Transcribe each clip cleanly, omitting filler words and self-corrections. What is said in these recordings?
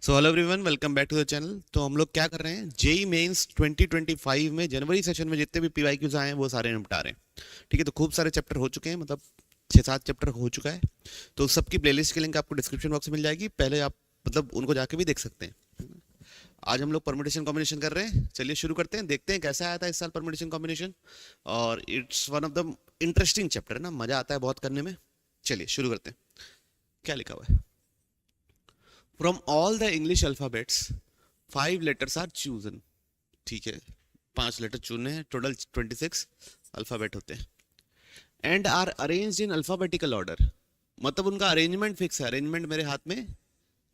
So hello everyone, welcome back to the channel. तो हम लोग क्या कर रहे हैं, जेई मेंस 2025 में जनवरी सेशन में जितने भी पीवाईक्यूज आए हैं वो सारे निपटा रहे हैं। ठीक है, तो खूब सारे चैप्टर हो चुके हैं, मतलब 6-7 चैप्टर हो चुका है। तो सबकी प्लेलिस्ट की लिंक आपको डिस्क्रिप्शन बॉक्स में मिल जाएगी, पहले आप मतलब उनको जाके भी देख सकते हैं। आज हम लोग परमुटेशन कॉम्बिनेशन कर रहे हैं, चलिए शुरू करते हैं, देखते हैं कैसा आया था इस साल परमुटेशन कॉम्बिनेशन। और it's one of the interesting chapter है ना, मजा आता है बहुत करने में। चलिए शुरू करते हैं। क्या लिखा हुआ है? From all the English alphabets 5 letters are chosen. ठीक है, 5 लेटर चुने हैं, टोटल 26 अल्फाबेट होते हैं। And are arranged in alphabetical order, मतलब उनका अरेंजमेंट फिक्स है। अरेंजमेंट मेरे हाथ में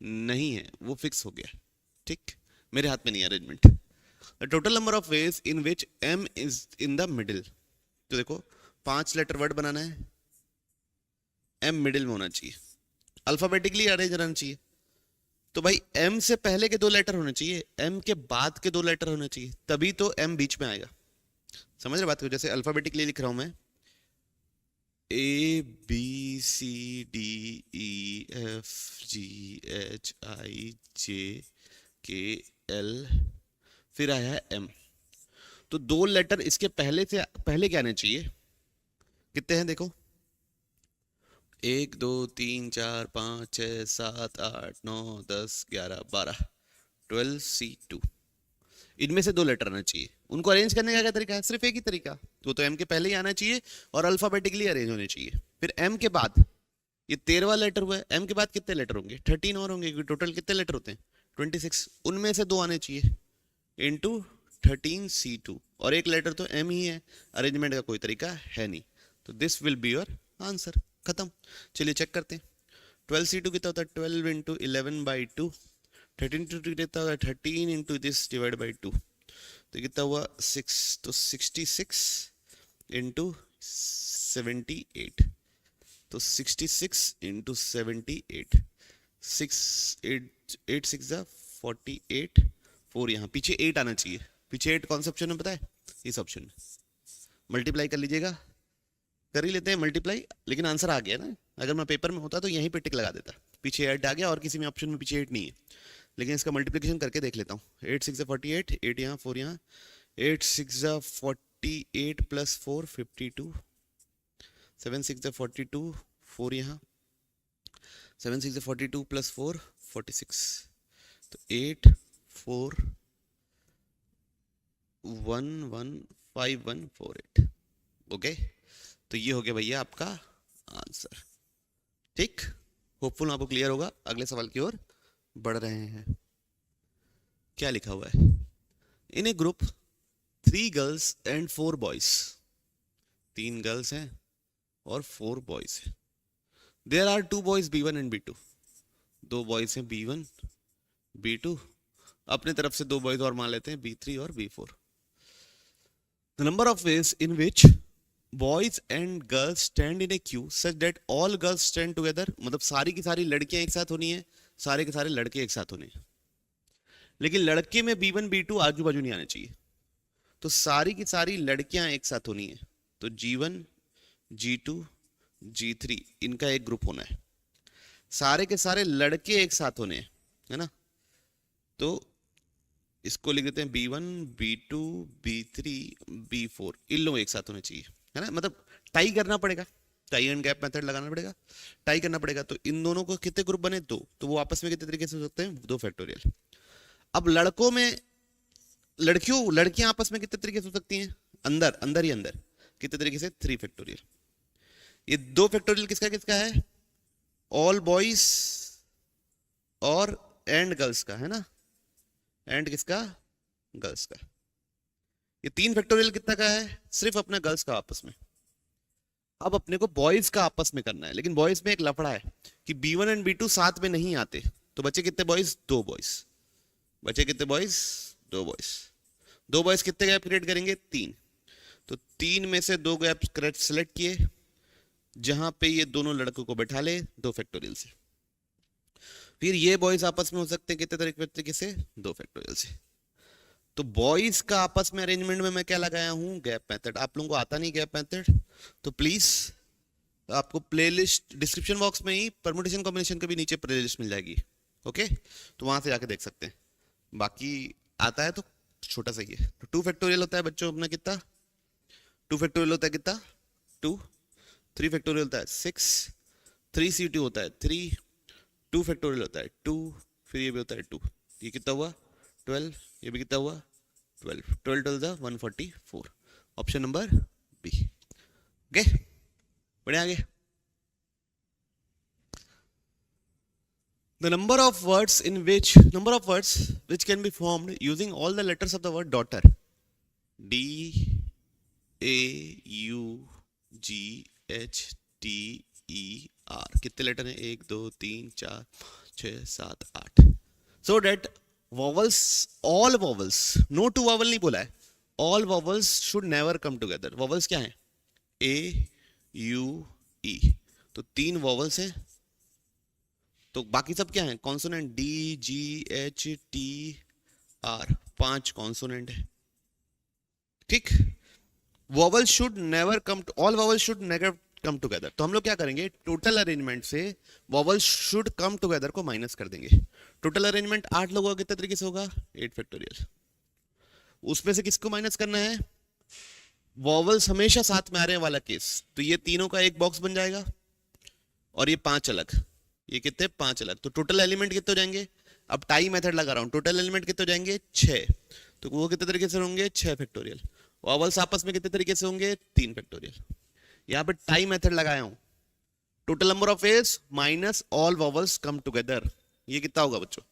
नहीं है, वो फिक्स हो गया। ठीक, मेरे हाथ में नहीं है arrangement. The total number of ways in which M is in the middle. तो देखो, 5 लेटर वर्ड बनाना है, एम मिडिल में होना चाहिए, अल्फाबेटिकली अरेंज रहना चाहिए। तो भाई एम से पहले के 2 लेटर होने चाहिए, एम के बाद के 2 लेटर होने चाहिए, तभी तो एम बीच में आएगा। समझ रहे बात को? जैसे अल्फाबेटिकली लिख रहा हूं मैं, A B C D E F G H I J K L, फिर आया है एम। तो 2 लेटर इसके पहले से पहले क्या आने चाहिए? कितने हैं देखो, 1 2 3 4 5 6 7 8 9 10 11 12, 12C2। इनमें से 2 लेटर आना चाहिए। उनको अरेंज करने का क्या तरीका है? सिर्फ एक ही तरीका, तो एम के पहले ही आना चाहिए और अल्फाबेटिकली अरेंज होने चाहिए। फिर एम के बाद, ये 13वां लेटर हुआ है, एम के बाद कितने लेटर होंगे? 13 और होंगे, क्योंकि टोटल कितने लेटर होते हैं? 26। उनमें से 2 आने चाहिए, इंटू 13C2, और एक लेटर तो एम ही है, अरेंजमेंट का कोई तरीका है नहीं। तो this will be your answer, खत्म। चलिए चेक करते हैं। 12C2 कितना होता है? 12 इंटू 11/2। 13 टू कितना होता है? 13 इंटू दिस डिवाइड बाई 2, तो कितना हुआ? 6। तो 66 इंटू 78, तो 66 इंटू 78, 6 8 6 48, 4 यहाँ पीछे 8 आना चाहिए। पीछे 8 कौन सा ऑप्शन में पता है? इस ऑप्शन में। मल्टीप्लाई कर लीजिएगा, कर ही लेते हैं मल्टीप्लाई, लेकिन आंसर आ गया ना। अगर मैं पेपर में होता तो यहीं पे टिक लगा देता, पीछे 8 आ गया और किसी में ऑप्शन में पीछे 8 नहीं है। लेकिन इसका मल्टीप्लिकेशन करके देख लेता हूँ। 8 6 48, 8 यहाँ 4 यहाँ, 8 6 48 प्लस 4 52, 7 6 42, 4 यहाँ, 7 6 42 प्लस 4 46, तो 8 4 1 1 5 1 4 8। ओके, तो ये हो गया भैया आपका आंसर। ठीक, होपफुल आपको क्लियर होगा। अगले सवाल की ओर बढ़ रहे हैं। क्या लिखा हुआ है? In a group 3 girls and 4 boys. 3 girls हैं और 4 बॉयज हैं। There are 2 boys B1 and B2। 2 boys हैं B1 B2, अपने तरफ से 2 बॉयज और मान लेते हैं B3 और B4। The number of ways in which boys and girls stand in A Q such that all girls stand together, मतलब सारी की सारी लड़कियां एक साथ होनी है, सारे के सारे लड़के एक साथ होने हैं। लेकिन लड़के में B1 B2 आजू बाजू नहीं आने चाहिए, तो सारी की सारी लड़कियां एक साथ होनी है। तो G1 G2 G3 इनका एक ग्रुप होना है, सारे के सारे लड़के एक साथ होने हैं, है ना। तो इसको लिख देते हैं B1 B2 B3 B4, इन लोग एक साथ होने चाहिए, है ना। मतलब टाई करना पड़ेगा, टाई एंड गैप मेथड लगाना पड़ेगा, टाई करना पड़ेगा। तो इन दोनों को कितने ग्रुप बने? 2, तो वो आपस में कितने तरीके से हो सकते हैं? 2 फैक्टोरियल। अब लड़कों में, लड़कियां आपस में कितने तरीके से हो सकती हैं? अंदर अंदर ही अंदर कितने तरीके से? 3 फैक्टोरियल। ये 2 फैक्टोरियल किसका किसका है? ऑल बॉयज और एंड गर्ल्स का, है ना। एंड किसका? गर्ल्स का। ये 3 फैक्टोरियल कितना का है? सिर्फ अपने गर्ल्स का आपस में। अब अपने को बॉयज का आपस में करना है, लेकिन बॉयज में एक लफड़ा है कि B1 एंड B2 साथ में नहीं आते। तो बचे कितने बॉयज? 2 बॉयज। बचे कितने बॉयज? 2 बॉयज। 2 बॉयज कितने गैप क्रिएट करेंगे? 3। तो 3 में से 2 गैप करेक्ट सेलेक्ट किए, जहां पे ये दोनों लड़कों को बैठा ले 2 फैक्टोरियल से। फिर ये बॉयज आपस में हो सकते हैं कितने तरीके से? 2 फैक्टोरियल से। तो बॉयज का आपस में अरेंजमेंट में मैं क्या लगाया हूं? Gap method. आप लोगों को आता नहीं गैप मेथड, तो प्लीज आपको प्लेलिस्ट डिस्क्रिप्शन बॉक्स में ही परमुटेशन कॉम्बिनेशन के भी नीचे प्लेलिस्ट मिल जाएगी, ओके, तो वहां से जाके देख सकते हैं, बाकी आता है तो छोटा सा ही है। तो 2 फैक्टोरियल होता है बच्चों अपना कितना, 2 फैक्टोरियल होता है कितना 2, 3 फैक्टोरियल होता है 6, 3c2 होता है 3, 2 फैक्टोरियल होता है 2, फिर ये भी होता है 2, ये कितना हुआ 12, ये भी कितना हुआ 12, 12 12 144, ऑप्शन नंबर बी। ओके, बढ़िया आगे। The number of words which can be formed using all the letters of the word daughter, D A U G H T E R, कितने लेटर हैं 1 2 3 4 6 7 8, so that vowels, all vowels, no two vowel नहीं बोला है, all vowels should never come together। vowels क्या है A U E, तो 3 vowels हैं, तो बाकी सब क्या है consonant D G H T R, 5 consonant है, ठीक। Vowel should never come, all vowel should never come together, तो हम लोग क्या करेंगे टोटल अरेंजमेंट से वॉवल शुड कम टुगेदर को माइनस कर देंगे। टोटल अरेंजमेंट 8 लोगों का कितने तरीके से होगा 8 फैक्टोरियल, उसमें से किसको माइनस करना है वॉवल्स हमेशा साथ में आ रहे हैं वाला केस, तो ये तीनों का एक बॉक्स बन जाएगा और ये 5 अलग, ये कितने 5 अलग, तो टोटल एलिमेंट कितने हो जाएंगे, अब टाई मेथड लगा रहा हूं, टोटल एलिमेंट कितने हो जाएंगे 6, तो वो कितने तरीके से होंगे 6 फैक्टोरियल, वॉवल्स आपस में कितने तरीके से होंगे 3 फैक्टोरियल, यहां पे टाई मेथड लगाया हूं, total number of ways minus all vowels come together, ये कितना होगा बच्चों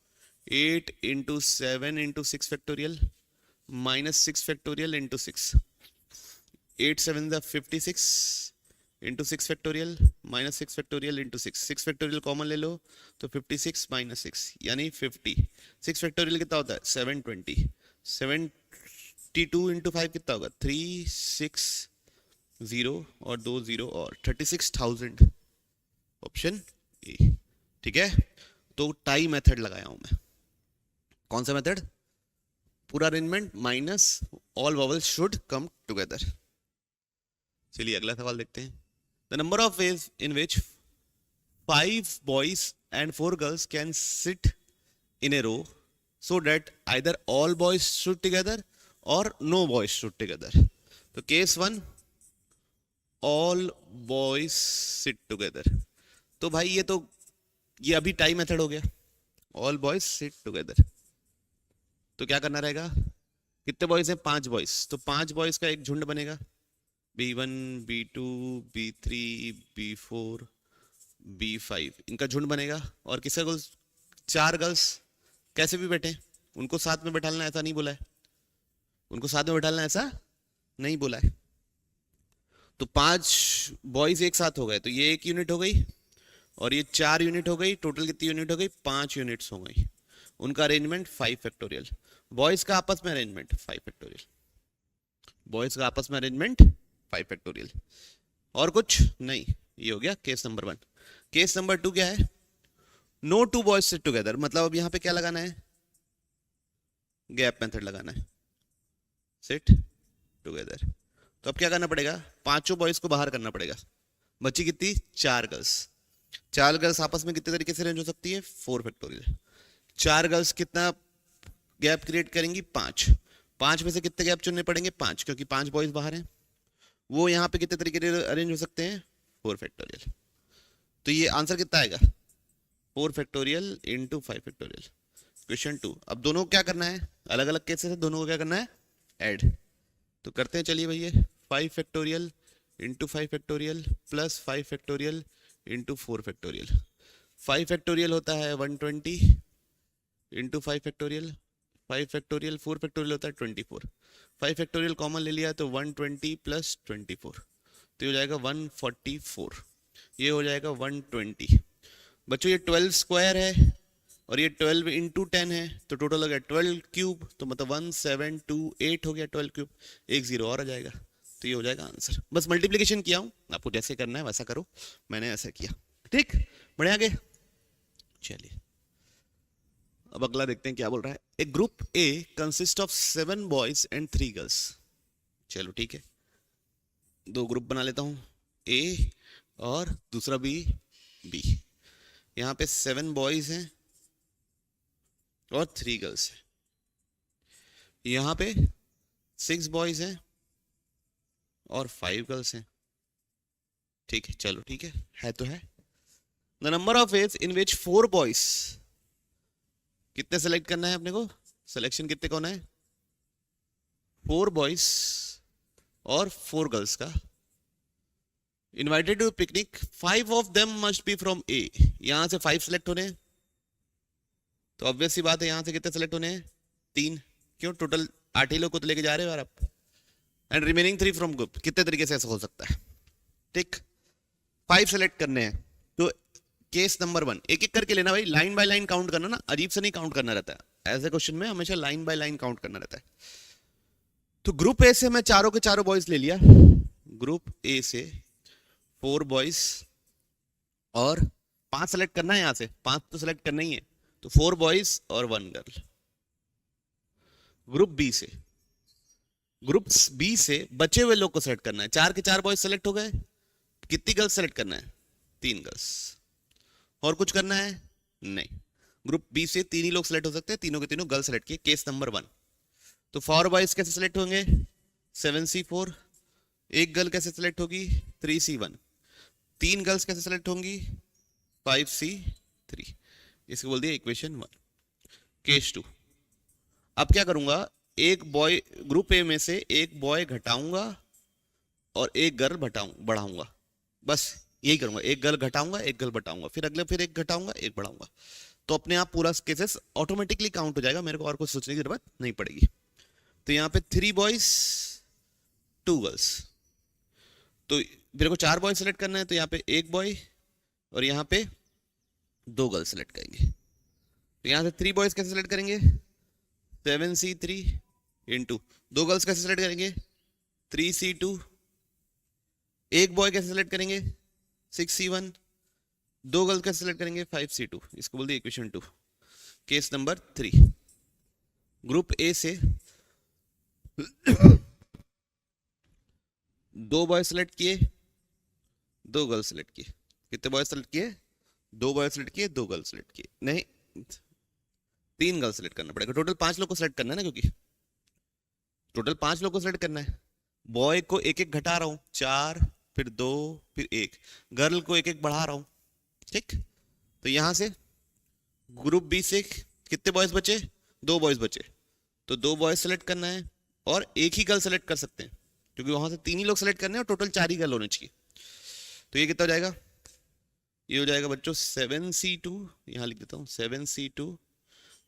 8 into 7 into 6 factorial minus 6 factorial into 6, 8 7 56 into 6 factorial minus 6 factorial into 6, 6 factorial common ले लो तो 56 माइनस 6 यानी 50, 6 फैक्टोरियल कितना होता है 720, 72 इंटू 5 कितना होगा 360 और 2 0 और 36,000, ऑप्शन ए, ठीक है। तो टाई मेथड लगाया हूं मैं, कौन सा मेथड, पूरा arrangement minus all vowels should come together. चलिए अगला सवाल देखते हैं। The number of ways in which 5 boys and 4 girls can sit in a row so that either all boys sit together or no boys sit together, तो case 1 all boys sit together, तो भाई ये अभी tie method हो गया, all boys sit together, तो क्या करना रहेगा, कितने बॉयज हैं 5 बॉयज, तो 5 बॉयज का एक झुंड बनेगा B1 B2 B3 B4 B5, इनका झुंड बनेगा, और किसका गर्ल्स 4 गर्ल्स कैसे भी बैठे उनको साथ में बैठाना ऐसा नहीं बोला है, उनको साथ में बैठाना ऐसा नहीं बोला है, तो 5 बॉयज एक साथ हो गए, तो ये एक यूनिट हो गई और ये 4 यूनिट हो गई, टोटल कितनी यूनिट हो गई 5 यूनिट्स हो गई, उनका अरेंजमेंट 5 फैक्टोरियल, बॉयज का आपस में अरेंजमेंट 5 फैक्टोरियल, बॉयज का आपस में अरेंजमेंट 5 फैक्टोरियल, और कुछ नहीं, ये हो गया केस नंबर 1। केस नंबर 2 क्या है, no two boys sit together, मतलब अब यहां पे क्या लगाना है गैप मेथड लगाना है, सिट टुगेदर, तो अब क्या करना पड़ेगा 5 बॉयज को बाहर करना पड़ेगा, बची कितनी 4 गर्ल्स, 4 गर्ल्स आपस में कितने तरीके से अरेंज हो सकती है 4 फैक्टोरियल, 4 गर्ल्स कितना गैप क्रिएट करेंगी 5, 5 में से कितने गैप चुनने पड़ेंगे 5, क्योंकि 5 बॉयज बाहर हैं, वो यहाँ पे कितने तरीके से अरेंज हो सकते हैं 4 फैक्टोरियल, तो ये आंसर कितना आएगा 4 फैक्टोरियल इंटू 5 फैक्टोरियल। क्वेश्चन 2, अब दोनों को क्या करना है, अलग अलग केसेस है, दोनों को क्या करना है ऐड, तो करते हैं चलिए भैया 5 factorial into 5 factorial plus 5 factorial into 4 factorial, 5 factorial होता है 120 इंटू 5 फैक्टोरियल, 5 फैक्टोरियल 4 फैक्टोरियल होता है 24, 5 फैक्टोरियल कॉमन ले लिया तो 120 प्लस 24, तो हो जाएगा 144, ये हो जाएगा 120, बच्चों ये 12 स्क्वायर है और ये 12 इंटू 10 है, तो टोटल हो गया 12 क्यूब, तो मतलब 1728 हो गया 12 क्यूब, एक 0 और आ जाएगा, तो ये हो जाएगा आंसर। बस मल्टीप्लिकेशन किया हूं, आपको जैसे करना है वैसा करो, मैंने ऐसा किया, ठीक, बढ़िया आगे। चलिए अब अगला देखते हैं क्या बोल रहा है। A group A consist of 7 boys and 3 girls, चलो ठीक है, 2 ग्रुप बना लेता हूं, ए और दूसरा बी, यहाँ पे 7 बॉयज हैं और 3 गर्ल्स है। यहाँ पे 6 बॉयज हैं और 5 गर्ल्स हैं। ठीक है, चलो ठीक है तो है। The number of ways in which 4 boys, कितने सेलेक्ट करना है अपने को, सिलेक्शन कितने कौन है, 4 बॉयज और 4 गर्ल्स का। Invited to picnic, 5 of them must be from A. यहां से 5 सेलेक्ट होने हैं, तो ऑब्वियस सी बात है यहां से कितने सेलेक्ट होने हैं, 3। क्यों, टोटल 8 ही लोग को तो लेके जा रहे हो यार आप। And remaining 3 from group. कितने तरीके से ऐसा हो सकता है, ठीक। 5 सेलेक्ट करने हैं, तो केस नंबर 1 एक एक करके लेना भाई, लाइन बाय लाइन काउंट करना ना, अजीब से नहीं काउंट करना रहता है ऐसे क्वेश्चन में, हमेशा लाइन बाय लाइन काउंट करना रहता है। तो ग्रुप ए से मैं चारों के चारों बॉयज ले लिया, ग्रुप ए से 4 बॉयज और 5 सेलेक्ट करना है, यहां से 5 तो सेलेक्ट करना ही है, तो 4 बॉयज और 1 गर्ल। ग्रुप बी से बचे हुए लोग को सेलेक्ट करना है, 4 के 4 बॉयज सेलेक्ट हो गए, कितनी गर्ल्स सेलेक्ट करना है, 3 गर्ल्स। और कुछ करना है नहीं, ग्रुप बी से 3 ही लोग सेलेक्ट हो सकते हैं, तीनों के तीनों गर्ल्स सेलेक्ट किए। केस नंबर 1, तो 4 बॉयज कैसे सेलेक्ट होंगे, 7C4। एक गर्ल कैसे सेलेक्ट होगी, 3C1। 3 गर्ल्स कैसे सेलेक्ट होंगी, 5C3। इसको बोल दिया इक्वेशन 1। केस 2, अब क्या करूंगा, एक बॉय, ग्रुप ए में से एक बॉय घटाऊंगा और एक गर्ल बढ़ाऊंगा, बस यही करूंगा, एक गर्ल घटाऊंगा एक गर्ल बढ़ाऊंगा, फिर अगले फिर एक घटाऊंगा एक बढ़ाऊंगा, तो अपने आप पूरा केसेस ऑटोमेटिकली काउंट हो जाएगा, मेरे को और कुछ सोचने की जरूरत नहीं पड़ेगी। तो यहाँ पे 3 बॉयज 2 गर्ल्स, तो मेरे को 4 बॉय सेलेक्ट करना है, तो यहाँ पे 1 बॉय और यहाँ पे 2 गर्ल्स सेलेक्ट करेंगे। तो यहाँ से 3 बॉयज कैसे सेलेक्ट करेंगे, 7C3 इंटू 2 गर्ल्स कैसे सेलेक्ट करेंगे, 3C2। एक बॉय कैसे सेलेक्ट करेंगे, 6C1। 2 गर्ल्स कैसे सेलेक्ट करेंगे, 5C2। इसको बोल दिया equation 2। Case number 3, group A से 2 बॉय सेलेक्ट किए, 2 गर्ल्स सेलेक्ट किए। कितने बॉय सेलेक्ट किए, 2 बॉय सेलेक्ट किए, 2 गर्ल्स सेलेक्ट किए, नहीं 3 गर्ल्स सेलेक्ट करना पड़ेगा। टोटल 5 लोग को सेलेक्ट करना है ना, क्योंकि टोटल 5 लोग को सेलेक्ट करना है। बॉय को एक एक घटा रहा हूं, 4 फिर 2 फिर 1, गर्ल को एक एक बढ़ा रहा हूं, ठीक। तो यहां से ग्रुप बी से कितने बॉयज बचे, 2 बॉयज बचे, तो 2 बॉयज सेलेक्ट करना है और एक ही गर्ल सेलेक्ट कर सकते हैं, क्योंकि वहां से 3 ही लोग सेलेक्ट करने हैं और टोटल 4 ही गर्ल होने चाहिए। तो ये कितना हो जाएगा, ये हो जाएगा बच्चों 7C2, यहां लिख देता हूं 7C2।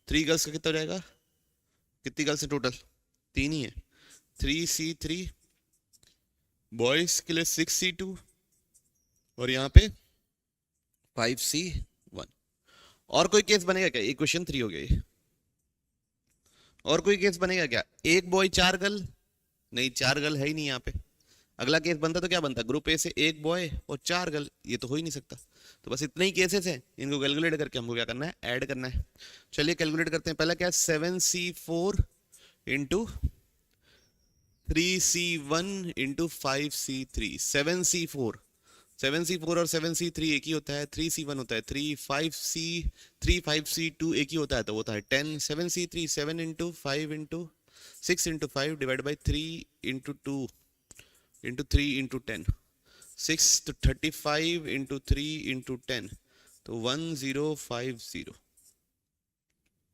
3 गर्ल्स का कितना हो जाएगा, कितनी गर्ल्स है टोटल, 3 ही है, 3C3। बॉयज के लिए 6C2 और यहाँ पे 5C1। और कोई केस बनेगा क्या, इक्वेशन 3 हो गया ये। और कोई केस बनेगा क्या, एक बॉय 4 गर्ल, नहीं 4 गर्ल है ही नहीं यहाँ पे। अगला केस बनता तो क्या बनता, ग्रुप ए से एक बॉय और 4 गर्ल, ये तो हो ही नहीं सकता। तो बस इतने ही केसेस हैं, इनको कैलकुलेट करके हमको क्या करना है, ऐड करना है। चलिए कैलकुलेट करते हैं। पहला क्या है, 7C4 into 3C1 into 5C3। 7C4 और 7C3 एक ही होता है, 3C1 होता है 3, 5C2 एक ही होता है, तो होता है 10। 7C3 7 into 5 into 6 into 5 divide by 3 into 2 into 3 into 10, 6 तो 35 इंटू 3 इंटू 10, तो 1050।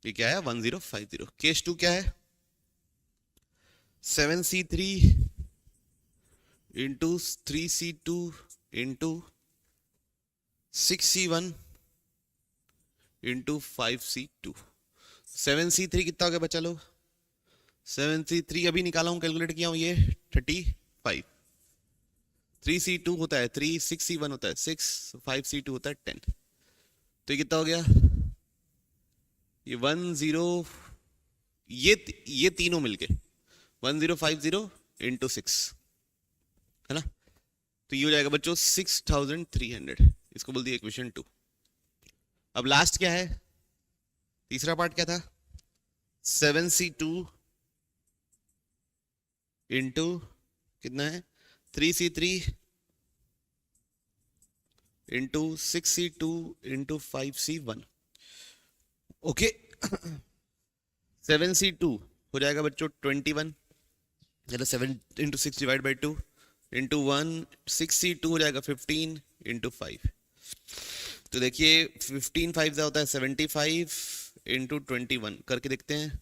ये क्या है, 1050। केस 2 क्या है, 7C3 into 3C2 into 6C1 into 5C2। 7C3 कितना हो गया बच्चा लोग, 7C3 अभी निकाला हूं, कैलकुलेट किया हूं, ये 35। 3C2 होता है 3, 6C1 होता है 6, 5C2 होता है 10। तो ये कितना हो गया, ये 10, ये तीनों मिलके 1050 इंटू 6 है ना, तो ये हो जाएगा बच्चों 6300। इसको बोल दिया इक्वेशन 2। अब लास्ट क्या है, तीसरा पार्ट क्या था, 7C2 इंटू कितना है, 3C3 into 6C2 into 5C1। Okay 7c2 हो जाएगा बच्चों 21, मतलब 7 × 6 डिवाइड बाई 2 इंटू 1, 6c2 हो जाएगा 15 इंटू 5। तो देखिए 15 5 होता है 75 इंटू 21, करके देखते हैं।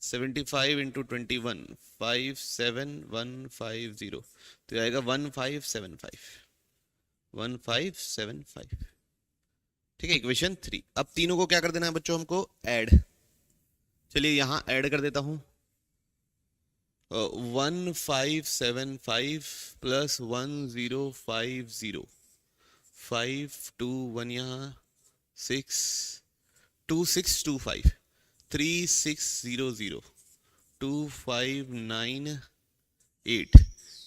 75 इंटू 21, 57150, तो आएगा 1575, 1575। ठीक है, इक्वेशन 3। अब तीनों को क्या कर देना है बच्चों, हमको ऐड। चलिए यहां ऐड कर देता हूं। 1575 प्लस 1050, 521 यहाँ, 2625, 3600, 2598,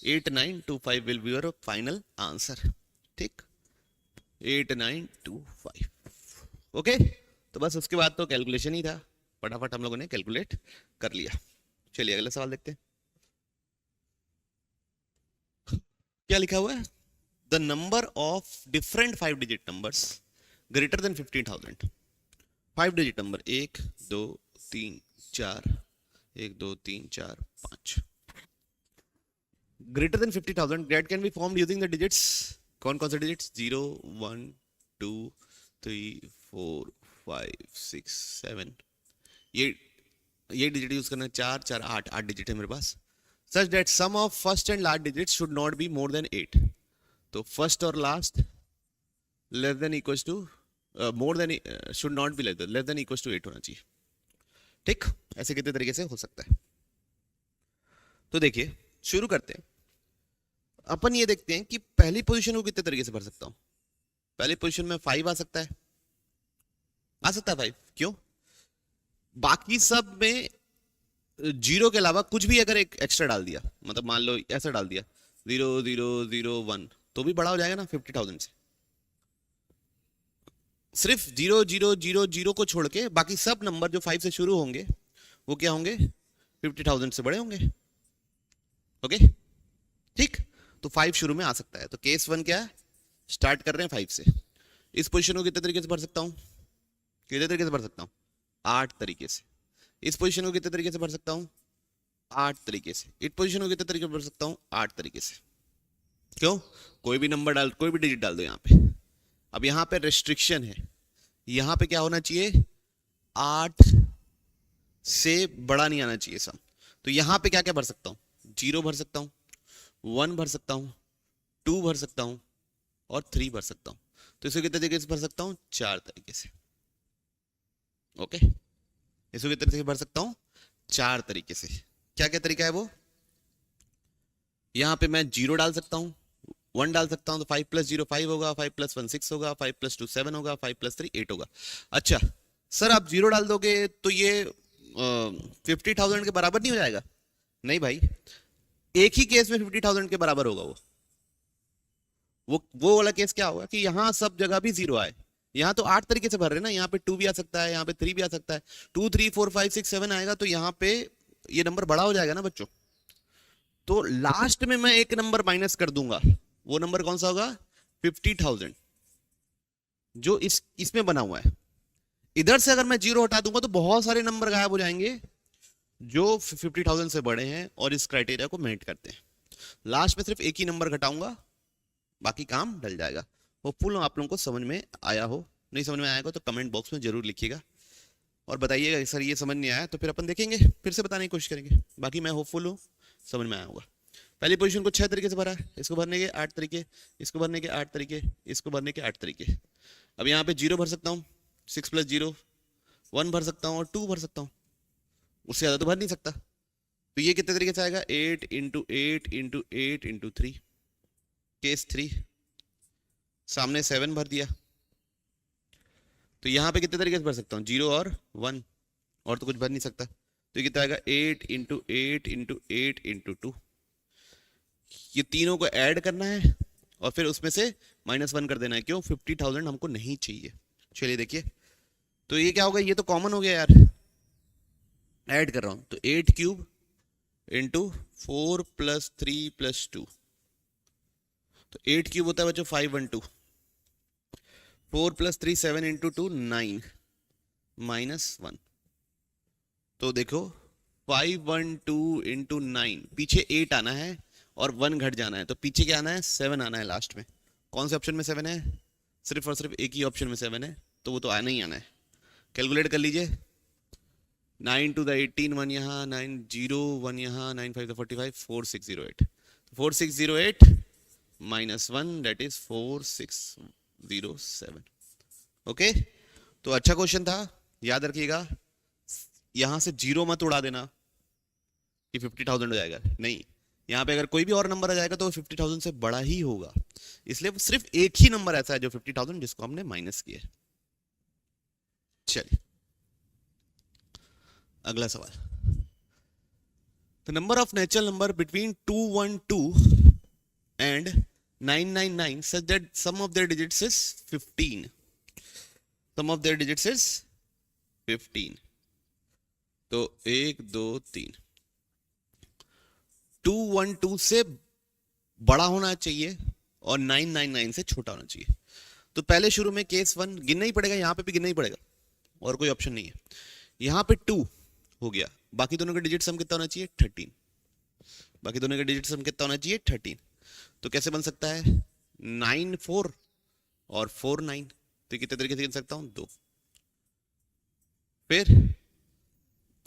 8925 will be your final answer. ठीक, 8925। ओके, तो बस उसके बाद तो कैलकुलेशन ही था, फटाफट हम लोगों ने कैलकुलेट कर लिया। चलिए अगला सवाल देखते हैं। क्या लिखा हुआ है, the number of different 5 digit numbers greater than 15,000। 5 digit number 1 2 3 4, 1 2 3 4 5, greater than 50,000 that can be formed using the digits। कौन कौन से डिजिट्स, 0 1 2 3 4 5 6 7, ये डिजिट यूज करना, 4 4 8 8 डिजिट है मेरे पास। such that sum of first and last digits should not be more than 8। तो first और last less than equals to, more than, should not be less than equals to 8 होना चाहिए। ठीक, ऐसे कितने तरीके से हो सकता है। तो देखिए शुरू करते हैं। अपन ये देखते हैं कि पहली पोजीशन को कितने तरीके से भर सकता हूं। पहली पोजीशन में 5 आ सकता है, 5 क्यों, बाकी सब में जीरो के अलावा कुछ भी अगर एक एक्स्ट्रा डाल दिया, मतलब मान लो ऐसा डाल दिया 0 0 0 1, तो भी बड़ा हो जाएगा ना 50,000 से। सिर्फ 0 0 0 0 को छोड़ के बाकी सब नंबर जो 5 से शुरू होंगे वो क्या होंगे, 50,000 से बड़े होंगे। ओके ठीक, तो 5 शुरू में आ सकता है। तो केस 1 क्या है, स्टार्ट कर रहे हैं 5 से। इस पोजीशन को कितने तरीके से भर सकता हूं, कितने तरीके से भर सकता हूं, 8 तरीके से। इस पोजीशन को कितने तरीके से भर सकता हूं, 8 तरीके से। इस पोजीशन को कितने तरीके से भर सकता हूं, 8 तरीके से। क्यों, कोई भी नंबर डाल, कोई भी डिजिट डाल दो यहाँ पे। अब यहाँ पे रेस्ट्रिक्शन है, यहाँ पे क्या होना चाहिए, 8 से बड़ा नहीं आना चाहिए सम। तो यहाँ पे क्या क्या भर सकता हूँ, 0 भर सकता हूँ, 1 भर सकता हूँ, 2 भर सकता हूँ और 3 भर सकता हूँ। तो इसको कितने तरीके से भर सकता हूँ, 4 तरीके से। ओके, इसको कितने तरीके से भर सकता हूँ, 4 तरीके से। क्या क्या तरीका है वो, यहाँ पे मैं 0 डाल सकता हूँ, 1 डाल सकता हूँ, तो 5 + 0 5 होगा, 5 + 1 6 होगा, 5 + 2 7 होगा, 5 + 3 8 होगा। अच्छा सर आप 0 डाल दोगे तो ये 50,000 के बराबर नहीं हो जाएगा। नहीं भाई, एक ही केस में 50,000 के बराबर होगा वो वाला केस क्या होगा कि यहाँ सब जगह भी 0 आए। यहाँ तो 8 तरीके से भर रहे हैं ना, यहाँ पे 2 भी आ सकता है, यहाँ पे 3 भी आ सकता है, 2 3 4 5 6 7 आएगा, तो यहाँ पे ये नंबर बड़ा हो जाएगा ना बच्चों। तो लास्ट में मैं एक नंबर माइनस कर दूंगा, वो नंबर कौन सा होगा, 50,000 जो इसमें बना हुआ है। इधर से अगर मैं 0 हटा दूंगा तो बहुत सारे नंबर गायब हो जाएंगे जो 50,000 से बड़े हैं और इस क्राइटेरिया को मेट करते हैं। लास्ट में सिर्फ एक ही नंबर घटाऊंगा, बाकी काम डल जाएगा। होपफुल आप लोगों को समझ में आया हो, नहीं समझ में आएगा तो कमेंट बॉक्स में जरूर लिखिएगा और बताइएगा सर ये समझ नहीं आया, तो फिर अपन देखेंगे, फिर से बताने की कोशिश करेंगे। बाकी मैं होपफुल हूँ समझ में आया होगा। पहली पोजीशन को 6 तरीके से भरा है, इसको भरने के 8 तरीके, इसको भरने के 8 तरीके, इसको भरने के 8 तरीके। अब यहाँ पे 0 भर सकता हूँ, 6 + 0 1 भर सकता हूँ और 2 भर सकता हूँ, उससे ज़्यादा तो भर नहीं सकता। तो ये कितने तरीके से आएगा, 8 × 8 × 8 × 3, केस 3। सामने 7 भर दिया, तो यहाँ पे कितने तरीके से भर सकता हूँ, 0 और 1, और तो कुछ भर नहीं सकता। तो ये कितना आएगा, 8 × 8 × 8 × 2। ये तीनों को ऐड करना है और फिर उसमें से -1 कर देना है। क्यों, 50,000 हमको नहीं चाहिए। चलिए देखिए, तो ये क्या होगा, ये तो कॉमन हो गया यार, ऐड कर रहा हूं। तो 8³ × 4 + 3 + 2, तो 8³ होता है बच्चों 512, 4 + 3 7 × 2 9 -1, तो देखो 512 × 9, पीछे 8 आना है और 1 घट जाना है, तो पीछे क्या आना है, 7 आना है लास्ट में। कौन से ऑप्शन में 7 है, सिर्फ और सिर्फ एक ही ऑप्शन में 7 है, तो वो तो आना ही आना है। कैलकुलेट कर लीजिए, 9 to the 18 1 यहाँ, 9 0 1 यहाँ, 9 5 the 45, 4608, 4608 minus 1 that is 4607। Okay, तो अच्छा क्वेश्चन था, याद रखिएगा। यहां से जीरो मत उड़ा देना कि 50,000 हो जाएगा, नहीं, यहाँ पे अगर कोई भी और नंबर आ जाएगा तो 50,000 से बड़ा ही होगा, इसलिए सिर्फ एक ही नंबर ऐसा है जो 50,000 जिसको हमने माइनस किया। चलिए अगला सवाल, the number of natural number between 212 and 999 such that sum of their digits is 15, sum of their digits is 15। तो 1 2 3, 212 से बड़ा होना चाहिए और 999 से छोटा होना चाहिए। तो पहले शुरू में केस 1 गिनना ही पड़ेगा, यहां पे भी गिनना ही पड़ेगा और कोई ऑप्शन नहीं है। यहां पे 2 हो गया, बाकी दोनों का डिजिट सम कितना होना चाहिए, 13, बाकी दोनों का डिजिट सम कितना होना चाहिए, 13। तो कैसे बन सकता है, 9 4 और 4 9, तो कितने तरीके से गिन सकता हूं, 2। फिर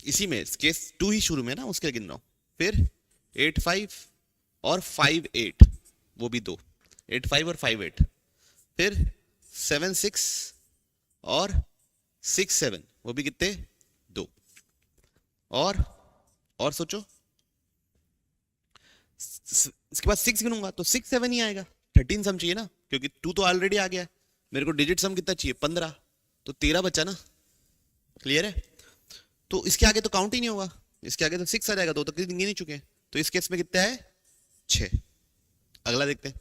इसी में केस 2 ही शुरू में ना, उसके गिन रहा हूं। फिर 8 5 और 5 8, वो भी 2, 8 5 और 5 8। फिर 7 6 और 6 7, वो भी कितने, 2। और सोचो, इसके बाद 6 गिनूंगा तो 6 7 ही आएगा, 13 सम चाहिए ना, क्योंकि 2 तो ऑलरेडी आ गया है। मेरे को डिजिट सम कितना चाहिए, 15, तो 13 बचा ना, क्लियर है। तो इसके आगे तो काउंट ही नहीं होगा, इसके आगे तो 6 आ जाएगा, तो गिन ही चुके हैं। तो इस केस में कितना है, 6। अगला देखते हैं,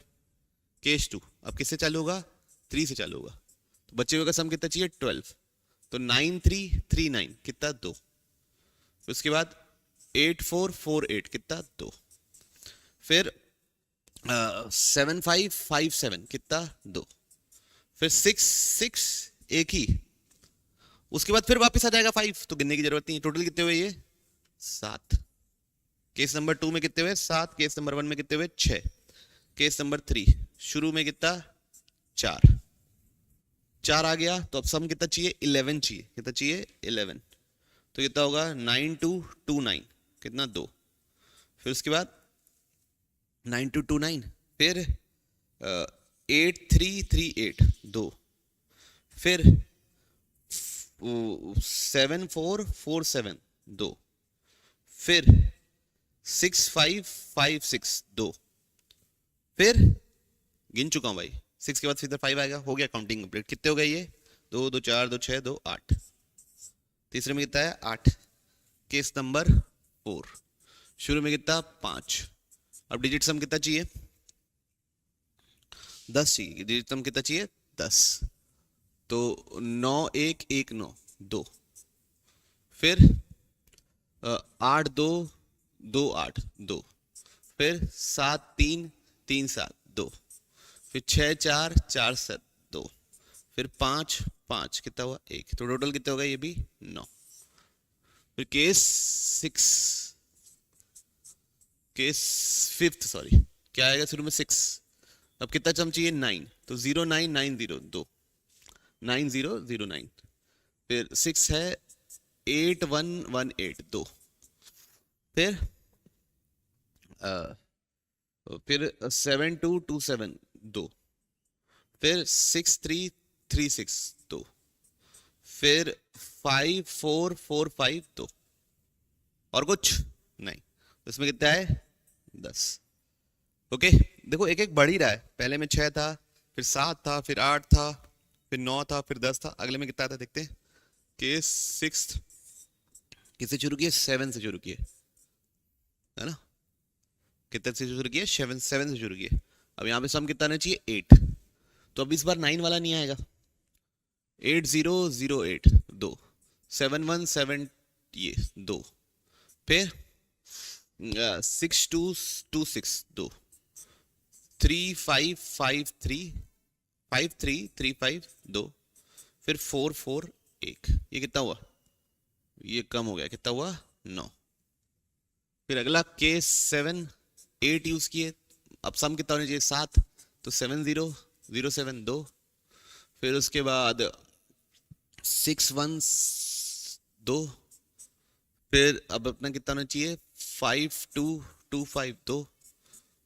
केस 2। अब किससे चालू होगा, 3 से चालू होगा। तो बच्चे का सम कितना चाहिए, 12, तो 9 3 3 9 कितना, 2। उसके बाद 8 4 4 8 कितना, 2। फिर 7 5 5 7 कितना, 2। फिर 6 6 एक ही, उसके बाद फिर वापस आ जाएगा 5, तो गिनने की जरूरत नहीं। टोटल कितने हुए ये, 7। केस नंबर 2 में कितने हुए, 7। केस नंबर 1 में कितने हुए, 6। केस नंबर 3 शुरू में कितना, 4 आ गया, तो अब सम कितना चाहिए, 11 चाहिए। कितना चाहिए, 11। तो कितना होगा, 9 2 2 9 कितना, 2। फिर उसके बाद 9 2 2 9, फिर 8 3 3 8 2। फिर 7 4 4 7 2। फिर 6 5 5 6 2। फिर गिन चुका हूं भाई, 6 के बाद सीधा 5 आएगा, हो गया काउंटिंग कंप्लीट। कितने हो गए ये, 2 2 4 2 6 2 8। तीसरे में कितना है, 8। केस नंबर 4 शुरू में कितना, 5। अब डिजिट सम कितना चाहिए, 10 चाहिए। डिजिट सम कितना चाहिए, 10। तो 9 1 1 9 2। फिर 8 2 2 8 2। फिर 7 3 3 7 2। फिर 6 4 4 7 2। फिर 5 5 कितना हुआ, 1। तो टोटल कितना होगा, ये भी 9। फिर केस 5th सॉरी, क्या आएगा शुरू में, 6। अब कितना सम चाहिए, 9। तो 0 9 9 0 2, 9 0 0 9। फिर 6 है 8 1 1 8 2। फिर 7 2 2 7 2। फिर 6 3 3 6 2। फिर 5 4 4 5 2। और कुछ नहीं, तो इसमें कितना है, 10। ओके, देखो एक एक बढ़ ही रहा है। पहले में 6 था, फिर 7 था, फिर 8 था, फिर 9 था, फिर 10 था। अगले में कितना था देखते हैं। केस 6 किससे शुरू किए, 7 से शुरू किए, है ना। कितने से शुरू किए, 7 से शुरू किए। अब यहाँ पे सम कितना आना चाहिए, 8। तो अब इस बार 9 वाला नहीं आएगा। 8 0 0 8 2। 7 1 7 ये 2। फिर 6 2 2 6 2। 3 5 5 3 5 3 3 5 2। फिर 4 4 1। ये कितना हुआ, ये कम हो गया, कितना हुआ 9। फिर अगला केस 7 8 यूज किए, अब सम कितना होना चाहिए 7, तो 7 0 0 7 2। फिर उसके बाद 6 1 2। फिर अब अपना कितना होना चाहिए 5 2 2 5 2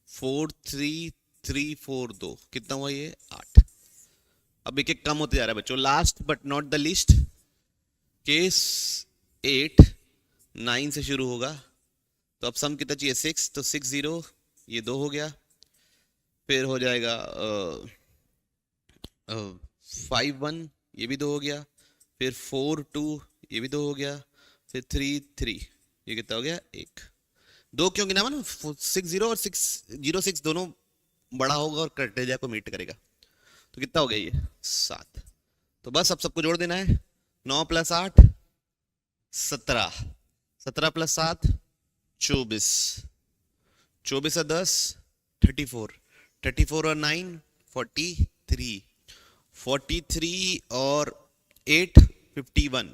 4 3 3 4 2, कितना हुआ ये 8। अब एक एक कम होते जा रहा है बच्चों। Last but not the least, case 8 9 से शुरू होगा, तो अब सम कितना चाहिए 6, तो 6 0 ये 2 हो गया। फिर हो जाएगा 5 1 ये भी 2 हो गया। फिर 4 2 ये भी 2 हो गया। फिर 3 3 ये कितना हो गया 1। 2 क्यों गिना मैंने, 6 0 और 6 0 6 दोनों बड़ा होगा और क्राइटेरिया को मीट करेगा, तो कितना हो गया ये 7। तो बस अब सबको जोड़ देना है, 9 + 8 17, 17 + 7 24, 24 और 10 34, 34 और 9 43, 43 और 8 51,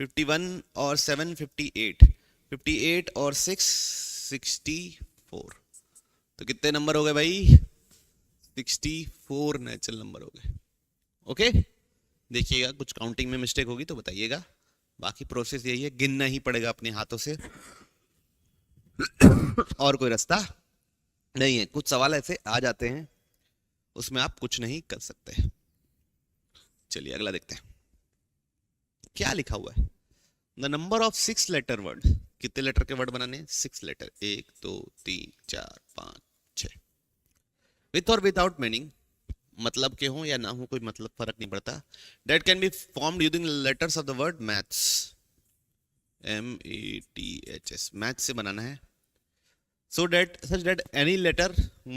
51 और 7 58, 58 और 6 64। तो कितने नंबर हो गए भाई 64 नेचुरल नंबर हो गए। ओके, देखिएगा कुछ काउंटिंग में मिस्टेक होगी तो बताइएगा, बाकी प्रोसेस यही है, गिनना ही पड़ेगा अपने हाथों से और कोई रास्ता नहीं है। कुछ सवाल ऐसे आ जाते हैं उसमें आप कुछ नहीं कर सकते। चलिए अगला देखते हैं क्या लिखा हुआ है। The number of 6 letter word, कितने लेटर के वर्ड बनाने हैं 6 लेटर, 1 2 3 4 5 6, विथ और विदाउट मीनिंग, मतलब के हो या ना हो कोई मतलब फर्क नहीं पड़ता, that can be formed using letters of the word maths, MATHS, maths से बनाना है। so that such that any letter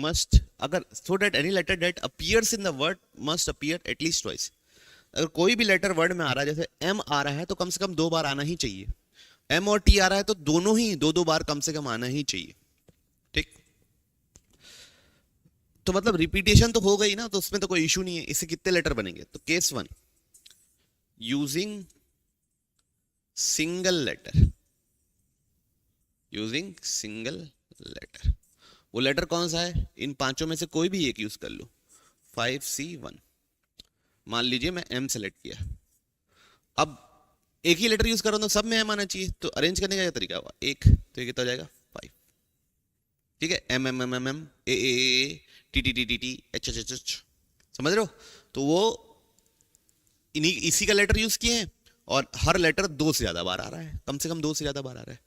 must अगर so that any letter that appears in the word must appear at least twice, अगर कोई भी letter word में आ रहा है, जैसे M आ रहा है तो कम से कम 2 बार आना ही चाहिए, M और T आ रहा है तो दोनों ही 2 बार कम से कम आना ही चाहिए। ठीक, तो मतलब रिपीटेशन तो हो गई ना, तो उसमें तो कोई इशू नहीं है। इससे कितने लेटर बनेंगे, तो case 1 using single letter, using single letter, वो लेटर कौन सा है, इन पांचों में से कोई भी एक यूज कर लो। 5C1, मान लीजिए मैं M सेलेक्ट किया, अब एक ही लेटर यूज कर रहा हूं तो सब में M आना चाहिए, तो अरेंज करने का क्या तरीका होगा, एक तो ये कितना हो जाएगा 5। ठीक है, M A T H, समझ रहे हो। तो वो इसी का लेटर यूज किए हैं और हर लेटर 2 से ज्यादा बार आ रहा है, कम से कम 2 से ज्यादा बार आ रहा है,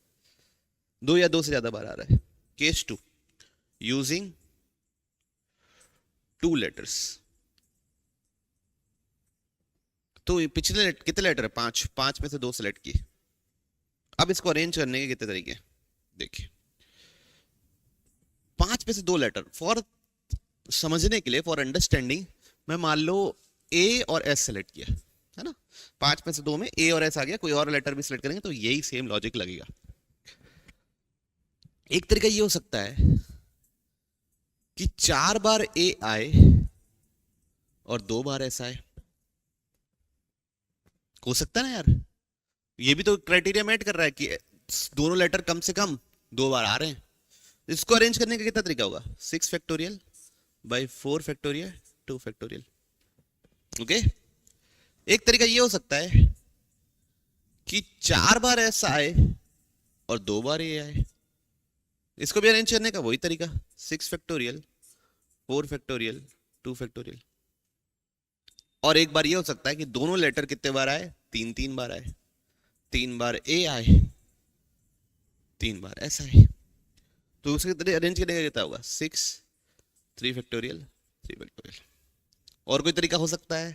2 या 2 से ज्यादा बार आ रहा है। केस 2 यूजिंग 2 लेटर्स, तो पिछले कितने लेटर है 5, 5 में से 2 सेलेक्ट किए। अब इसको अरेंज करने के कितने तरीके, देखिए 5 में से 2 लेटर, फॉर समझने के लिए, फॉर अंडरस्टैंडिंग, मैं मान लो A और S सेलेक्ट किया है ना, 5 में से 2 में A और S आ गया, कोई और लेटर भी सिलेक्ट करेंगे तो यही सेम लॉजिक लगेगा। एक तरीका ये हो सकता है कि 4 बार A आए और 2 बार S आए, हो सकता है ना यार, ये भी तो क्राइटेरिया मेट कर रहा है कि दोनों लेटर कम से कम 2 बार आ रहे हैं। इसको अरेंज करने का कितना तरीका होगा, 6 factorial by 4 factorial 2 factorial. Okay, एक तरीका ये हो सकता है कि 4 बार S आए और 2 बार A आए, इसको भी अरेंज करने का वही तरीका, 6 फैक्टोरियल 4 फैक्टोरियल 2 फैक्टोरियल। और एक बार ये हो सकता है कि दोनों लेटर कितने बार आए, 3 बार आए, 3 बार A आए 3 बार S आए, तो उसके तरह अरेंज करने का कितना होगा 6 3 फैक्टोरियल 3 फैक्टोरियल। और कोई तरीका हो सकता है,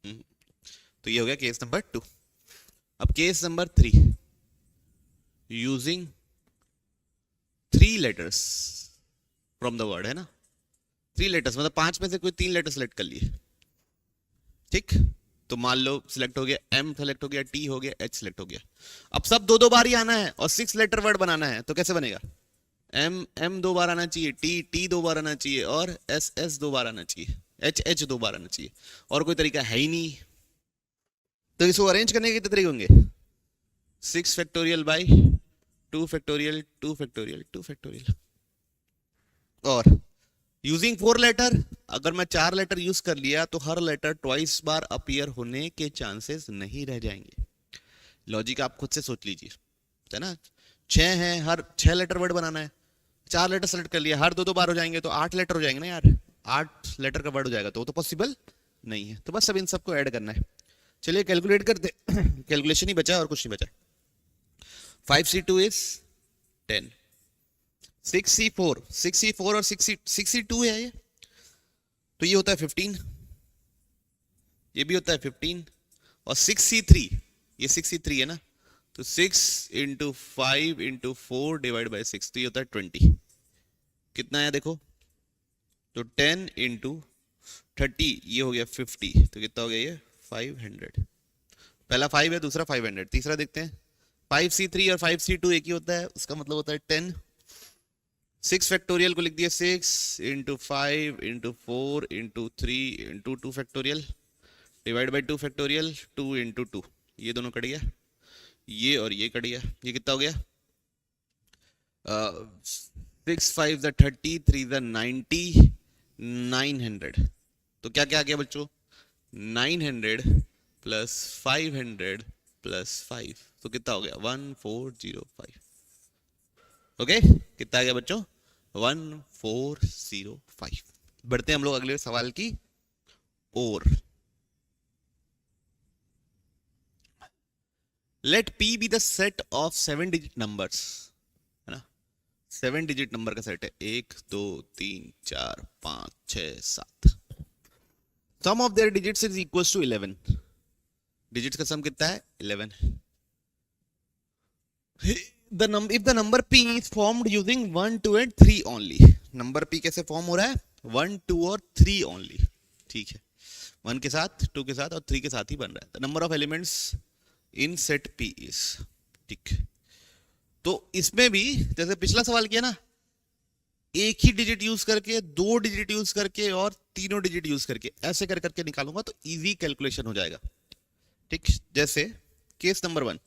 तो ये हो गया केस नंबर 2। अब case number 3 using 3 letters from the word, है ना, 3 लेटर्स मतलब 5 में से कोई 3 लेटर सेलेक्ट कर लिए। ठीक, तो मान लो सिलेक्ट हो गया M सेलेक्ट हो गया, T हो गया, H सेलेक्ट हो गया। अब सब 2 बार ही आना है और 6 लेटर वर्ड बनाना है, तो कैसे बनेगा, M 2 बार आना चाहिए, T 2 बार आना चाहिए और S 2 बार आना चाहिए, H 2 बार आना चाहिए, और कोई तरीका है ही नहीं। तो इसको अरेंज करने के कितने तरीके होंगे, 6 factorial by 2 factorial 2 factorial 2 factorial. और यूजिंग 4 लेटर, अगर मैं 4 लेटर यूज कर लिया तो हर लेटर ट्वाइस बार अपीयर होने के चांसेस नहीं रह जाएंगे। लॉजिक आप खुद से सोच लीजिए, है ना। 6 है, हर 6 लेटर वर्ड बनाना है, 4 लेटर सेलेक्ट कर लिया, हर 2-2 बार हो जाएंगे तो 8 लेटर हो जाएंगे ना यार, 8 लेटर का वर्ड हो जाएगा, तो वो तो पॉसिबल नहीं है। तो बस अब इन सबको ऐड करना है। चलिए कैलकुलेट करते कैलकुलेशन ही बचा और कुछ नहीं बचा। 5c2 इज 10, 6c4 और 6c2 है ये, तो ये होता है 15, ये भी होता है 15, और 6c3, ये 6c3 है ना, तो 6 इंटू 5 इंटू 4 डिवाइड बाई 6, तो ये होता है 20। कितना है देखो, तो 10 इंटू 30, ये हो गया 50, तो कितना हो गया ये 500। पहला 5 है, दूसरा 500, तीसरा देखते हैं। 5c3 और 5c2 एक ही होता है, उसका मतलब होता है 10। 6 फैक्टोरियल को लिख दिया 6 into 5 into 4 into 3 into 2 factorial divide by 2 factorial, 2 into 2, ये दोनों कट गया, ये और ये कट गया, ये कितना हो गया 6 5 30, 3 90, 900। तो क्या क्या आ गया बच्चों, 900 प्लस 500 प्लस 5, तो कितना हो गया 1405। ओके, कितना आ गया बच्चों 1405। बढ़ते हैं हम लोग अगले सवाल की ओर। Let P be the set of 7 digit numbers, है ना, 7 डिजिट नंबर का सेट है, 1 2 3 4 5 6 7। Sum of their digits is equals to 11। Digits का सम कितना है 11। If the number P is formed using 1 2 and 3 only, number P कैसे form हो रहा है 1 2 और 3 ओनली, ठीक है, 1 के साथ 2 के साथ और 3 के साथ ही बन रहा है। The number of elements in set P is, ठीक। तो इसमें भी जैसे पिछला सवाल किया ना, एक ही डिजिट यूज करके, 2 डिजिट यूज करके और तीनों डिजिट यूज करके, ऐसे कर करके निकालूंगा तो इजी कैलकुलेशन हो जाएगा, ठीक। जैसे case number 1,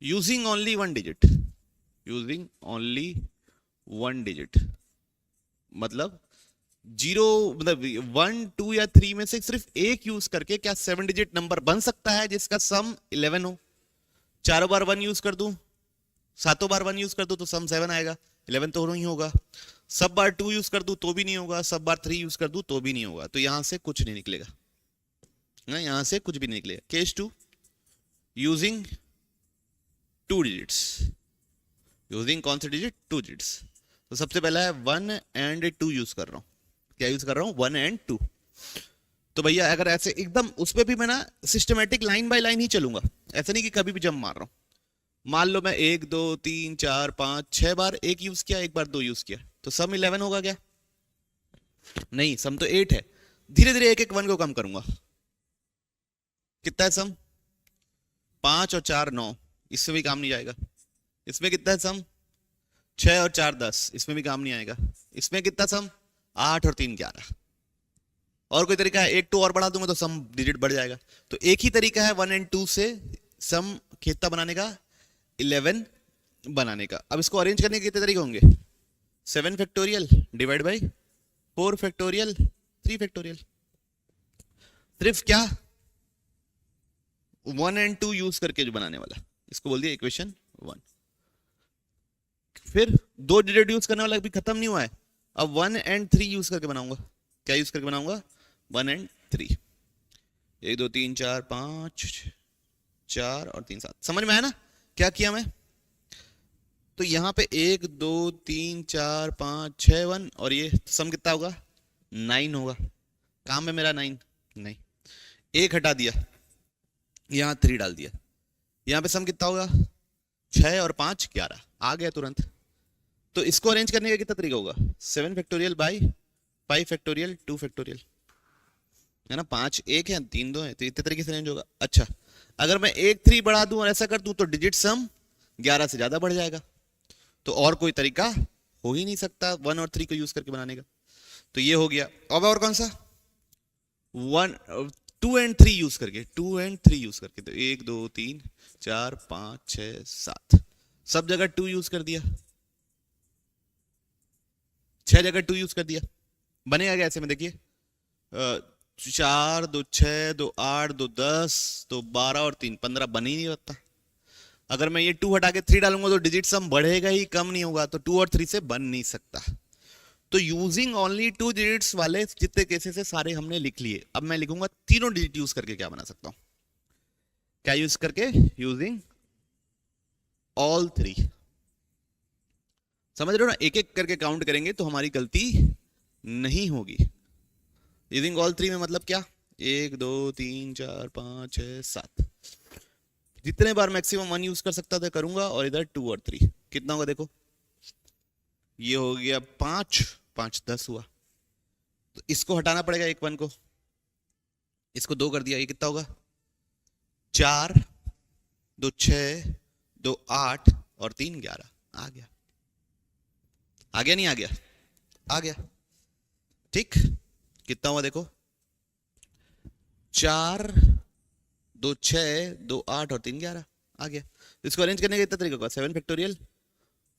using only 1 digit, using only 1 digit मतलब 0, मतलब 1 2 या 3 में से सिर्फ एक यूज करके क्या 7 डिजिट नंबर बन सकता है जिसका सम 11 हो। चारों बार 1 यूज कर दूं, सातों बार 1 यूज कर दूं तो सम 7 आएगा, 11 तो नहीं होगा। सब बार 2 यूज कर दूं तो भी नहीं होगा, सब बार 3 यूज कर दूं तो भी नहीं होगा, तो यहां से कुछ नहीं निकलेगा ना, यहां से कुछ भी नहीं निकलेगा। केस 2, यूजिंग 2 डिजिट्स, यूजिंग कौन से डिजिट 2 डिजिट्स, तो सबसे पहला है 1 एंड 2 यूज कर रहा हूं। क्या यूज कर रहा हूं 1 एंड 2। तो भैया अगर ऐसे एकदम उस पर भी मैं ना सिस्टमेटिक लाइन बाय लाइन ही चलूंगा, ऐसा नहीं कि कभी भी जंप मार रहा हूं। मान लो मैं 1 2 3 4 5 6 बार 1 यूज किया, 1 बार 2 यूज किया, तो सम 11 होगा क्या, नहीं, सम तो 8 है। धीरे धीरे एक एक 1 को कम करूंगा, कितना है सम 5 और 4 9, इससे भी काम नहीं जाएगा। इसमें कितना है सम 6 और 4 10, इसमें भी काम नहीं आएगा। इसमें कितना सम 8 और 3 11। और कोई तरीका है 1 2 और बढ़ा दूंगा तो सम डिजिट बढ़ जाएगा। तो एक ही तरीका है 1 एंड 2 से सम कितना बनाने का 11 बनाने का। अब इसको अरेंज करने के कितने तरीके होंगे, 7 factorial divide by 4 factorial 3 factorial. सिर्फ क्या 1 एंड 2 यूज करके जो बनाने वाला, इसको बोल दिया इक्वेशन 1। फिर 2 डिजिट यूज करने वाला अभी खत्म नहीं हुआ है, अब 1 एंड 3 यूज करके बनाऊंगा। क्या यूज करके बनाऊंगा 1 एंड 3, 1 2 3 4 5 4 और 3 7। समझ में आया ना क्या किया मैं। तो यहां पे 1 2 3 4 5 6 1 और ये सम कितना होगा 9 होगा। काम है मेरा 9 नहीं, 1 हटा दिया, यहां 3 डाल दिया, यहां पे सम कितना होगा 6 और 5 11 आ गया तुरंत। तो इसको अरेंज करने का कितना तरीका होगा 7 फैक्टोरियल बाई 5 फैक्टोरियल 2 फैक्टोरियल, है ना, 5 1 है 3 2 है, तो इतने तरीके से अरेंज होगा। अच्छा अगर मैं 1 3 बढ़ा दूं और ऐसा कर दूं तो डिजिट सम 11 से ज्यादा बढ़ जाएगा, तो और कोई तरीका हो ही नहीं सकता 1 और 3 को यूज करके बनाने का। तो ये हो गया। अब और कौन सा 1 2 एंड 3 यूज करके, 2 एंड 3 यूज करके, तो 1 2 3 4 5 6 7, सब जगह 2 यूज कर दिया, 6 जगह 2 यूज कर दिया, बनेगा क्या ऐसे में? देखिए 4 2 6 2 8 2 10 2 12 और 3 15, बन ही नहीं होता। अगर मैं ये 2 हटा के 3 डालूंगा तो डिजिट सम बढ़ेगा ही, कम नहीं होगा, तो 2 और 3 से बन नहीं सकता। तो यूजिंग ओनली 2 डिजिट्स वाले जितने केसेस है सारे हमने लिख लिए। अब मैं लिखूंगा तीनों डिजिट यूज करके क्या बना सकता हूं। क्या यूज करके? Using all 3। समझ रहे हो ना? एक एक करके काउंट करेंगे तो हमारी गलती नहीं होगी। यूजिंग ऑल 3 में मतलब क्या? 1 2 3 4 5 6 7, जितने बार मैक्सिमम 1 यूज कर सकता था करूंगा, और इधर 2 और 3 कितना होगा देखो, ये हो गया 5 5 10 हुआ, तो इसको हटाना पड़ेगा एक 1 को, इसको 2 कर दिया, ये कितना होगा? 4 2 6 2 8 और 3 11, आ गया। आ गया नहीं आ गया? आ गया। ठीक, कितना हुआ देखो, 4 2 6 2 8 और 3 11, आ गया। इसको अरेंज करने का कितना तरीका होगा? 7 फैक्टोरियल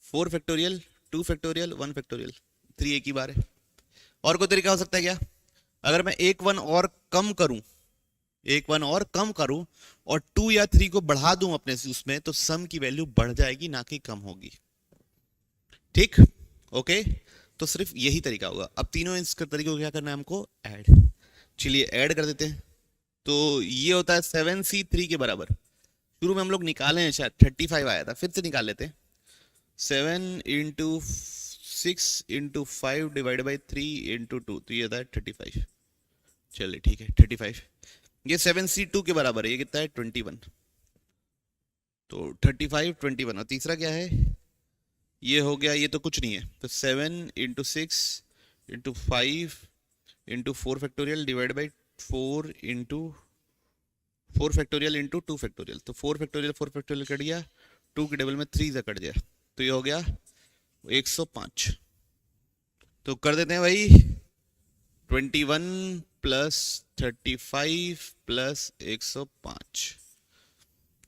4 फैक्टोरियल 2 फैक्टोरियल 1 फैक्टोरियल, 3 एक ही बार है। और कोई तरीका हो सकता है क्या? अगर मैं एक 1 और कम करूं, एक 1 और कम करूं और 2 या 3 को बढ़ा दूं अपने से उसमें, तो सम की वैल्यू बढ़ जाएगी, ना कि कम होगी। ठीक, ओके, तो सिर्फ यही तरीका होगा। अब तीनों इसके तरीके को क्या करना है हमको? ऐड। चलिए ऐड कर देते हैं। तो ये होता है 7C3 के बराबर। शुरू में हम लोग निकाले हैं, शायद 35 आया था, फिर से निकाल लेते हैं। 7 into 6 into 5 divide by 3 into 2, तो ये होता है 35। चलिए ठीक है 35। ये 7C2 के बराबर है, ये कितना है? 21। तो 35 21, और तीसरा क्या है? ये हो गया, ये तो कुछ नहीं है, तो 7 into 6 into 5 into 4 factorial divide by 4 into 4 factorial into 2 factorial, तो 4 फैक्टोरियल कट गया, 2 के टेबल में 3 से कट गया, तो ये हो गया 105। तो कर देते हैं भाई 21 प्लस 35 प्लस 105,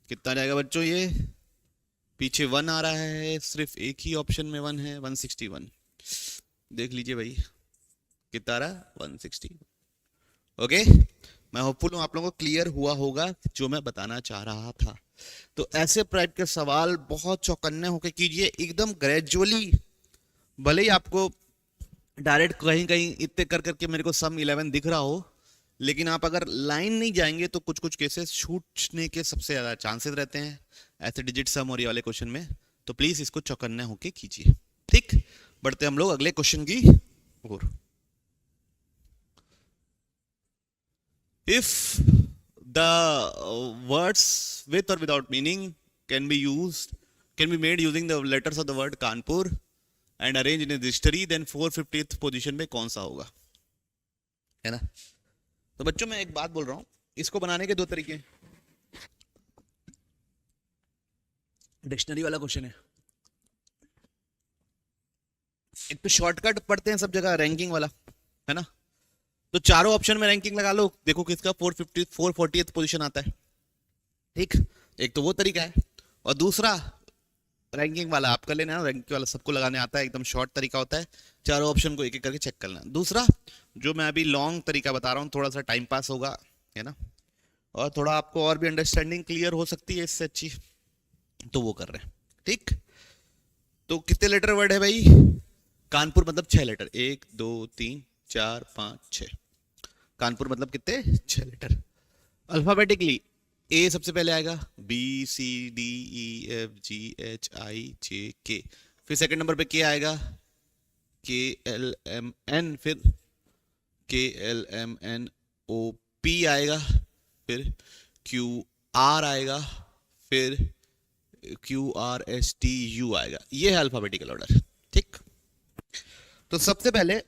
कितना जाएगा बच्चों? ये पीछे 1 आ रहा है, सिर्फ एक ही ऑप्शन में 1 है, 161। देख लीजिए भाई कितना आ रहा है? 160। ओके, मैं होपफुल हूं आप लोगों को क्लियर हुआ होगा जो मैं बताना चाह रहा था। तो ऐसे टाइप के सवाल बहुत चौकन्ने होकर कीजिए, एकदम ग्रेजुअली। भले ही आपको डायरेक्ट कहीं कहीं इतने कर करके मेरे को सम 11 दिख रहा हो, लेकिन आप अगर लाइन नहीं जाएंगे तो कुछ कुछ केसेस छूटने के सबसे ज्यादा चांसेस रहते हैं ऐसे डिजिट सम और ये वाले क्वेश्चन में। तो प्लीज इसको चौकन्ने होके कीजिए। ठीक, बढ़ते हम लोग अगले क्वेश्चन की ओर। इफ द वर्ड्स विथ और without meaning can be made using the letters of the word Kanpur and arrange in dictionary, then 450th position में कौन सा होगा? है ना? तो बच्चों मैं एक बात बोल रहा हूं, इसको बनाने के 2 तरीके हैं। डिक्शनरी वाला क्वेश्चन है, एक तो शॉर्टकट पढ़ते हैं सब जगह, रैंकिंग वाला, है ना? तो चारों ऑप्शन में रैंकिंग लगा लो, देखो किसका 440th पोजीशन आता है। ठीक, एक तो वो तरीका है, और दूसरा रैंकिंग वाला आप कर लेना, रैंकिंग वाला सबको लगाने आता है, एकदम शॉर्ट तरीका होता है, चारों ऑप्शन को एक एक करके चेक करना। दूसरा जो मैं अभी लॉन्ग तरीका बता रहा हूँ, थोड़ा सा टाइम पास होगा, है ना, और थोड़ा आपको और भी अंडरस्टैंडिंग क्लियर हो सकती है इससे अच्छी, तो वो कर रहे हैं। ठीक, तो कितने लेटर वर्ड है भाई? कानपुर मतलब 6 लेटर, 1 2 3 4 5 6। कानपुर मतलब कितने? 6 लेटर। अल्फाबेटिकली ए सबसे पहले आएगा, B C D E F G H I J K, फिर सेकंड नंबर पे के आएगा, के एल एम एन, फिर K L M N O P आएगा, फिर क्यू आर आएगा, फिर Q R S T U आएगा। ये है अल्फाबेटिकल ऑर्डर। ठीक, तो सबसे पहले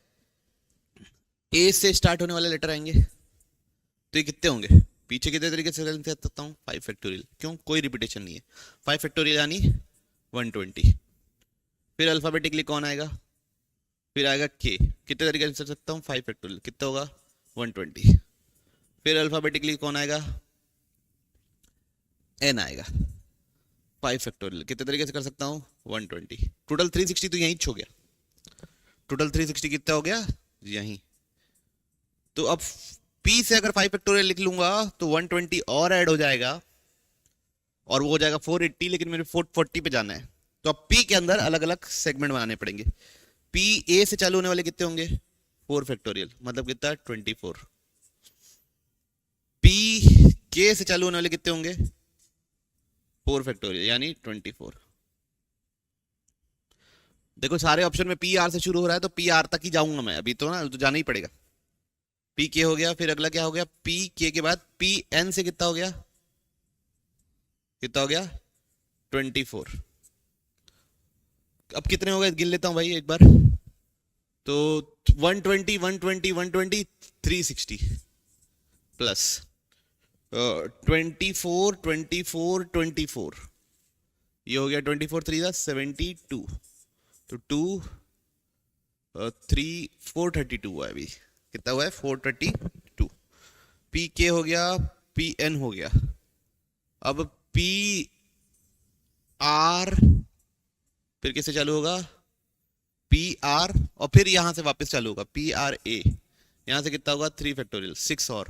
ए से स्टार्ट होने वाले लेटर आएंगे, तो ये कितने होंगे? पीछे कितने तरीके से सकता हूँ? 5 फैक्टोरियल, क्यों? कोई रिपीटेशन नहीं है, 5 फैक्टोरियल यानी 120। फिर अल्फाबेटिकली कौन आएगा? फिर आएगा के, कितने तरीके से सकता हूँ? 5 फैक्टोरियल, कितना होगा? 120। फिर अल्फाबेटिकली कौन आएगा, n आएगा। 5 फैक्टोरियल कितने तरीके से कर सकता हूँ, 120। टोटल 360 तो यहीं हो गया, टोटल 360 कितना हो गया यहीं। तो अब p से अगर 5 फैक्टोरियल लिख लूंगा तो 120 और ऐड हो जाएगा और वो हो जाएगा 480, लेकिन मेरे 440 पे जाना है। तो अब p के अंदर अलग अलग सेगमेंट बनाने पड़ेंगे। p a से चालू होने वाले कितने होंगे, 4 फैक्टोरियल, मतलब कितना 24। p k से चालू होने वाले कितने होंगे, 4 फैक्टोरियल यानी 24। देखो सारे ऑप्शन में पी आर से शुरू हो रहा है तो पी आर तक ही जाऊंगा मैं, अभी तो ना तो जाना ही पड़ेगा। पी के हो गया, फिर अगला क्या हो गया, पी के बाद पी एन से कितना हो गया, कितना हो गया 24। अब कितने हो गए गिन लेता हूं भाई एक बार, तो 120 120 120 360 प्लस 24 24 24, ये हो गया 24 3 72, तो 2 3 432 हुआ है अभी, कितना हुआ है 432। पी के हो गया, पी एन हो गया, अब पी आर फिर किससे चालू होगा, पी आर और फिर यहां से वापस चालू होगा पी आर ए, यहां से कितना होगा 3 फैक्टोरियल 6 और,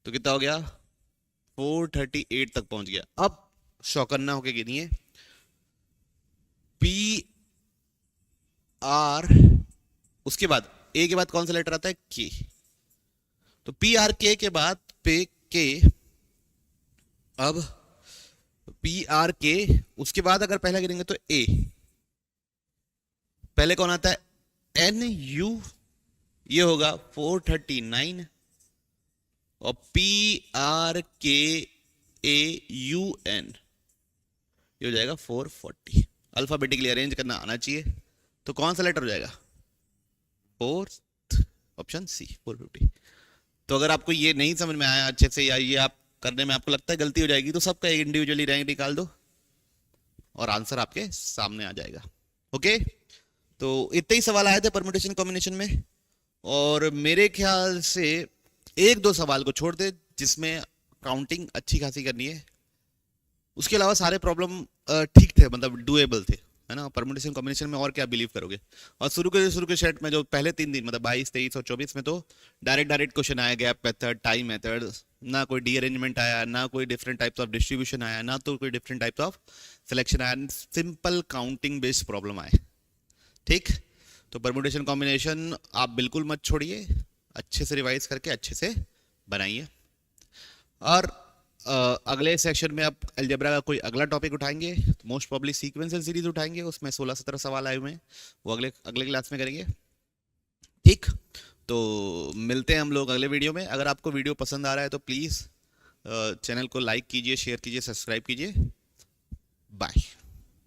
तो कितना हो गया 438 तक पहुंच गया। अब शौकन्ना होके गिनिए, पी आर उसके बाद ए के बाद कौन सा लेटर आता है, के, तो पी आर के के बाद पे के, अब पी आर के उसके बाद अगर पहला गिनेंगे तो ए, पहले कौन आता है एन यू, ये होगा 439 और पी आर के ए यू एन, ये हो जाएगा 440। अल्फाबेटिकली अरेंज करना आना चाहिए, तो कौन सा लेटर हो जाएगा, फोर्थ ऑप्शन सी 450। तो अगर आपको ये नहीं समझ में आया अच्छे से या ये आप करने में आपको लगता है गलती हो जाएगी तो सबका इंडिविजुअली रैंक निकाल दो और आंसर आपके सामने आ जाएगा। ओके, तो इतने ही सवाल आए थे परम्यूटेशन कॉम्बिनेशन में, और मेरे ख्याल से एक दो सवाल को छोड़ दे जिसमें काउंटिंग अच्छी खासी करनी है, उसके अलावा सारे प्रॉब्लम ठीक थे, मतलब डुएबल थे, है ना। परम्यूटेशन कॉम्बिनेशन में और क्या बिलीव करोगे। और शुरू के सेट में जो पहले 3 दिन मतलब 22 23 और 24 में तो डायरेक्ट क्वेश्चन आया, गैप मेथड, टाइम मेथड, ना कोई डी अरेंजमेंट आया, ना कोई डिफरेंट टाइप्स ऑफ डिस्ट्रीब्यूशन आया, ना तो कोई डिफरेंट टाइप्स ऑफ सिलेक्शन आया, सिंपल काउंटिंग बेस्ड प्रॉब्लम आए। ठीक, तो परम्यूटेशन कॉम्बिनेशन आप बिल्कुल मत छोड़िए, अच्छे से रिवाइज करके अच्छे से बनाइए। और अगले सेक्शन में आप अलजेब्रा का कोई अगला टॉपिक उठाएंगे, मोस्ट प्रोबब्ली सीक्वेंशियल सीरीज उठाएंगे, उसमें 16-17 सवाल आए हुए हैं, वो अगले क्लास में करेंगे। ठीक, तो मिलते हैं हम लोग अगले वीडियो में। अगर आपको वीडियो पसंद आ रहा है तो प्लीज़ चैनल को लाइक कीजिए, शेयर कीजिए, सब्सक्राइब कीजिए। बाय।